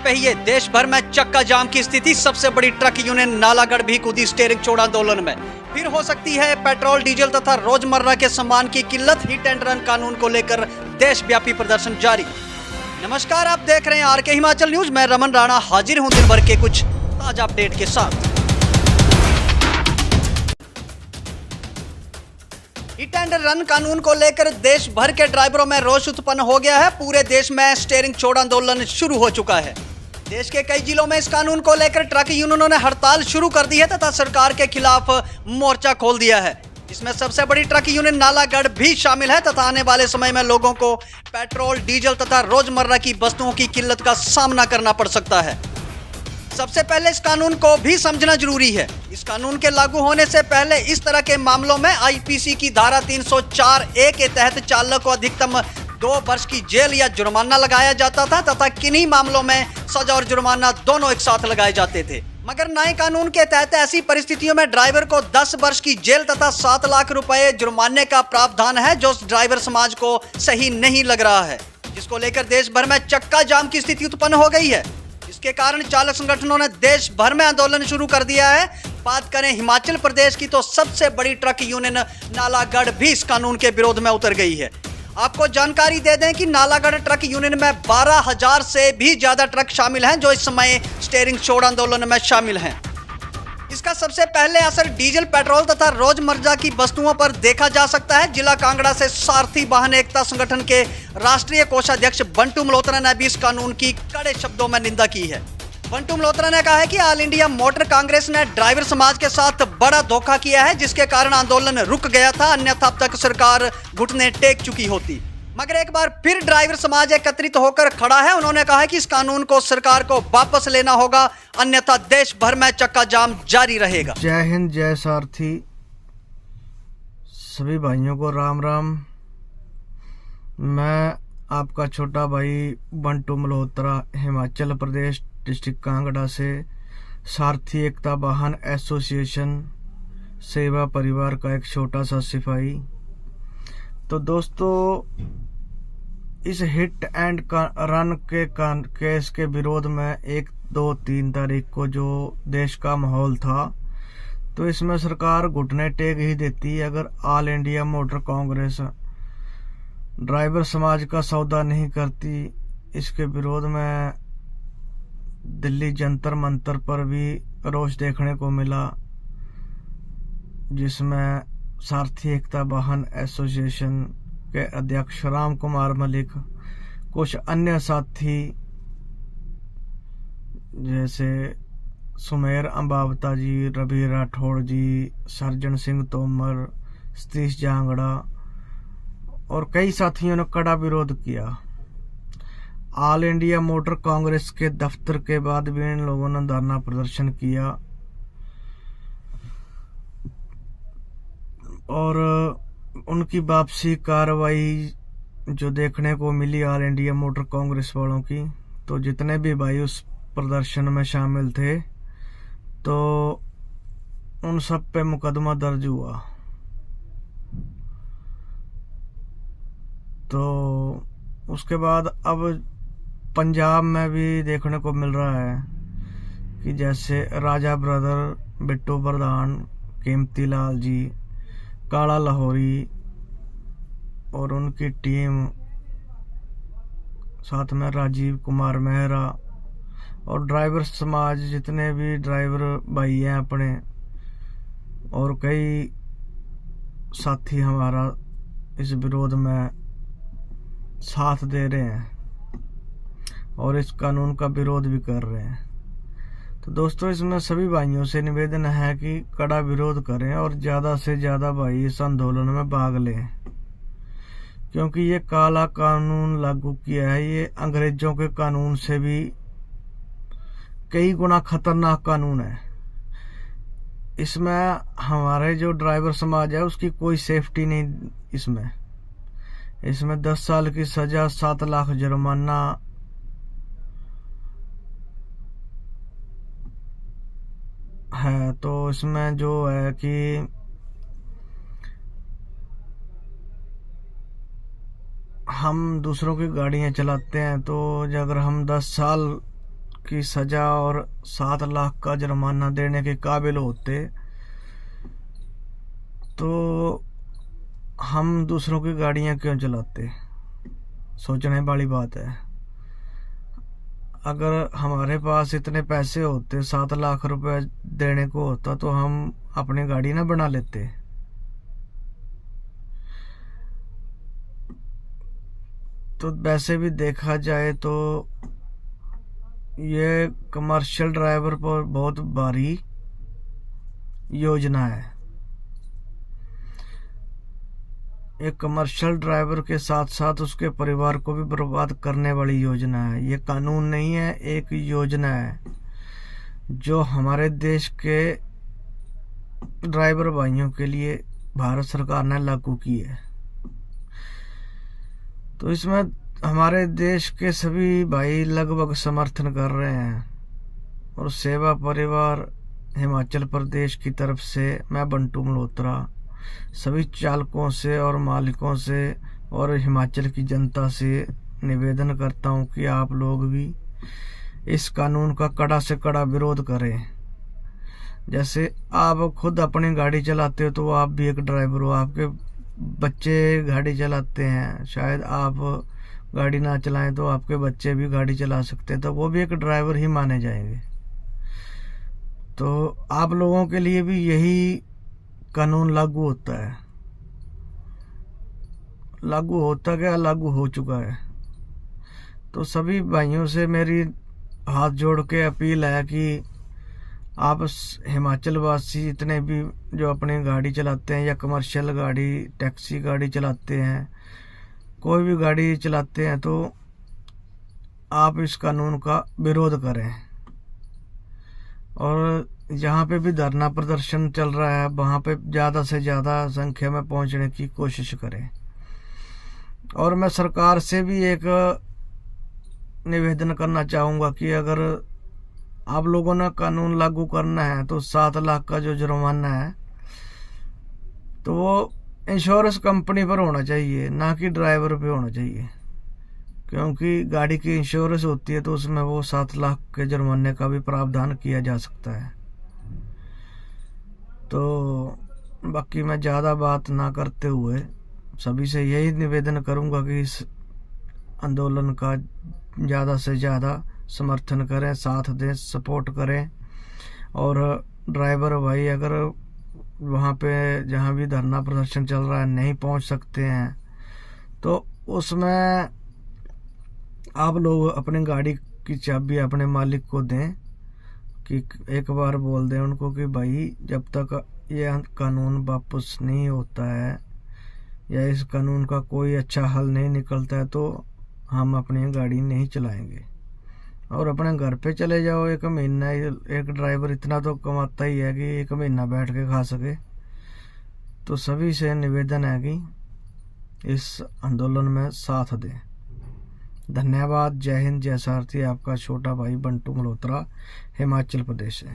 पहिए, देश भर में चक्का जाम की स्थिति। सबसे बड़ी ट्रक यूनियन नालागढ़ भी कूदी स्टीयरिंग छोड़ आंदोलन में। फिर हो सकती है पेट्रोल डीजल तथा रोजमर्रा के सामान की किल्लत। हिट एंड रन कानून को लेकर देशव्यापी प्रदर्शन जारी। नमस्कार, आप देख रहे हैं आरके हिमाचल न्यूज। मैं रमन राणा हाजिर हूं दिन भर के कुछ ताजा अपडेट के साथ। हिट एंड रन कानून को लेकर देश भर के ड्राइवरों में रोष उत्पन्न हो गया है। पूरे देश में स्टीयरिंग छोड़ आंदोलन शुरू हो चुका है। देश के कई जिलों में इस कानून को लेकर ट्रक यूनियनों ने हड़ताल शुरू कर दी है तथा सरकार के खिलाफ मोर्चा खोल दिया है। इसमें सबसे बड़ी ट्रक यूनियन नालागढ़ भी शामिल है तथा आने वाले समय में लोगों को पेट्रोल डीजल तथा रोजमर्रा की वस्तुओं की किल्लत का सामना करना पड़ सकता है। सबसे पहले इस कानून को भी समझना जरूरी है। इस कानून के लागू होने से पहले इस तरह के मामलों में आईपीसी की धारा 304A के तहत चालक को अधिकतम 2 वर्ष की जेल या जुर्माना लगाया जाता था तथा किन्हीं मामलों में सजा और जुर्माना दोनों एक साथ लगाए जाते थे। मगर नए कानून के तहत ऐसी परिस्थितियों में ड्राइवर को 10 वर्ष की जेल तथा 7 लाख रुपए जुर्माने का प्रावधान है, जो ड्राइवर समाज को सही नहीं लग रहा है, जिसको लेकर देश भर में चक्का जाम की स्थिति उत्पन्न हो गई है। इसके कारण चालक संगठनों ने देश भर में आंदोलन शुरू कर दिया है। बात करें हिमाचल प्रदेश की तो सबसे बड़ी ट्रक यूनियन नालागढ़ भी इस कानून के विरोध में उतर गई है। आपको जानकारी दे दें कि नालागढ़ ट्रक यूनियन में 12,000 से भी ज्यादा ट्रक शामिल हैं, जो इस समय स्टीयरिंग छोड़ आंदोलन में शामिल हैं। इसका सबसे पहले असर डीजल, पेट्रोल तथा रोजमर्रा की वस्तुओं पर देखा जा सकता है। जिला कांगड़ा से सारथी वाहन एकता संगठन के राष्ट्रीय कोषाध्यक्ष बंटू मल्होत्रा ने भी इस कानून की कड़े शब्दों में निंदा की है। बंटू मल्होत्रा ने कहा है कि ऑल इंडिया मोटर कांग्रेस ने ड्राइवर समाज के साथ बड़ा धोखा किया है, जिसके कारण आंदोलन रुक गया था, अन्यथा अब तक सरकार घुटने टेक चुकी होती। मगर एक बार फिर ड्राइवर समाज एकत्रित होकर खड़ा है। उन्होंने कहा है कि इस कानून को सरकार को वापस लेना होगा, अन्यथा देश भर में चक्का जाम जारी रहेगा। जय हिंद, जय सारथी। सभी भाइयों को राम राम। मैं आपका छोटा भाई बंटू मल्होत्रा, हिमाचल प्रदेश, डिस्ट्रिक्ट कांगड़ा से सारथी एकता वाहन एसोसिएशन सेवा परिवार का एक छोटा सा सिपाही। तो दोस्तों, इस हिट एंड रन के केस के विरोध में 1, 2, 3 तारीख को जो देश का माहौल था, तो इसमें सरकार घुटने टेक ही देती है अगर all India motor Congress driver समाज का सौदा नहीं करती। इसके विरोध में दिल्ली जंतर मंतर पर भी रोष देखने को मिला, जिसमें सारथी एकता वाहन एसोसिएशन के अध्यक्ष राम कुमार मलिक, कुछ अन्य साथी जैसे सुमेर अंबावता जी, रवि राठौड़ जी, सर्जन सिंह तोमर, सतीश जांगड़ा और कई साथियों ने कड़ा विरोध किया। ऑल इंडिया मोटर कांग्रेस के दफ्तर के बाद भी इन लोगों ने धरना प्रदर्शन किया और उनकी वापसी कार्रवाई जो देखने को मिली ऑल इंडिया मोटर कांग्रेस वालों की, तो जितने भी भाई उस प्रदर्शन में शामिल थे, तो उन सब पे मुकदमा दर्ज हुआ। तो उसके बाद अब पंजाब में भी देखने को मिल रहा है कि जैसे राजा ब्रदर, बिट्टू प्रधान, कीमती लाल जी, काला लाहौरी और उनकी टीम, साथ में राजीव कुमार मेहरा और ड्राइवर समाज, जितने भी ड्राइवर भाई हैं अपने, और कई साथी हमारा इस विरोध में साथ दे रहे हैं और इस कानून का विरोध भी कर रहे हैं। तो दोस्तों, इसमें सभी भाइयों से निवेदन है कि कड़ा विरोध करें और ज्यादा से ज्यादा भाई इस आंदोलन में भाग लें, क्योंकि ये काला कानून लागू किया है, ये अंग्रेजों के कानून से भी कई गुना खतरनाक कानून है। इसमें हमारे जो ड्राइवर समाज है उसकी कोई सेफ्टी नहीं। इसमें 10 साल की सजा, 7 लाख जुर्माना है। तो इसमें जो है कि हम दूसरों की गाड़ियां चलाते हैं, तो अगर हम 10 साल की सजा और 7 लाख का जुर्माना देने के काबिल होते तो हम दूसरों की गाड़ियां क्यों चलाते? सोचने वाली बात है। अगर हमारे पास इतने पैसे होते, 7 लाख रुपए देने को होता, तो हम अपनी गाड़ी ना बना लेते। तो वैसे भी देखा जाए तो ये कमर्शियल ड्राइवर पर बहुत भारी योजना है। एक कमर्शियल ड्राइवर के साथ साथ उसके परिवार को भी बर्बाद करने वाली योजना है। ये कानून नहीं है, एक योजना है जो हमारे देश के ड्राइवर भाइयों के लिए भारत सरकार ने लागू की है। तो इसमें हमारे देश के सभी भाई लगभग समर्थन कर रहे हैं। और सेवा परिवार हिमाचल प्रदेश की तरफ से मैं बंटू मल्होत्रा सभी चालकों से और मालिकों से और हिमाचल की जनता से निवेदन करता हूं कि आप लोग भी इस कानून का कड़ा से कड़ा विरोध करें। जैसे आप खुद अपनी गाड़ी चलाते हो तो आप भी एक ड्राइवर हो, आपके बच्चे गाड़ी चलाते हैं, शायद आप गाड़ी ना चलाएं तो आपके बच्चे भी गाड़ी चला सकते हैं, तो वो भी एक ड्राइवर ही माने जाएंगे। तो आप लोगों के लिए भी यही कानून लागू होता है। लागू होता क्या, लागू हो चुका है। तो सभी भाइयों से मेरी हाथ जोड़ के अपील है कि आप हिमाचल वासी जितने भी जो अपनी गाड़ी चलाते हैं या कमर्शियल गाड़ी, टैक्सी गाड़ी चलाते हैं, कोई भी गाड़ी चलाते हैं, तो आप इस कानून का विरोध करें। और जहाँ पे भी धरना प्रदर्शन चल रहा है वहाँ पे ज़्यादा से ज़्यादा संख्या में पहुँचने की कोशिश करें। और मैं सरकार से भी एक निवेदन करना चाहूँगा कि अगर आप लोगों ने कानून लागू करना है तो 7 लाख का जो जुर्माना है तो वो इंश्योरेंस कंपनी पर होना चाहिए, ना कि ड्राइवर पे होना चाहिए। क्योंकि गाड़ी की इंश्योरेंस होती है तो उसमें वो 7 लाख के जुर्माने का भी प्रावधान किया जा सकता है। तो बाकी मैं ज़्यादा बात ना करते हुए सभी से यही निवेदन करूंगा कि इस आंदोलन का ज़्यादा से ज़्यादा समर्थन करें, साथ दें, सपोर्ट करें। और ड्राइवर भाई अगर वहाँ पे जहाँ भी धरना प्रदर्शन चल रहा है नहीं पहुँच सकते हैं तो उसमें आप लोग अपनी गाड़ी की चाबी अपने मालिक को दें, कि एक बार बोल दें उनको कि भाई जब तक ये कानून वापस नहीं होता है या इस कानून का कोई अच्छा हल नहीं निकलता है तो हम अपनी गाड़ी नहीं चलाएंगे और अपने घर पे चले जाओ। 1 महीना एक ड्राइवर इतना तो कमाता ही है कि 1 महीना बैठ के खा सके। तो सभी से निवेदन है कि इस आंदोलन में साथ दें। धन्यवाद। जय हिंद, जय सारथी। आपका छोटा भाई बंटू मल्होत्रा, हिमाचल प्रदेश से।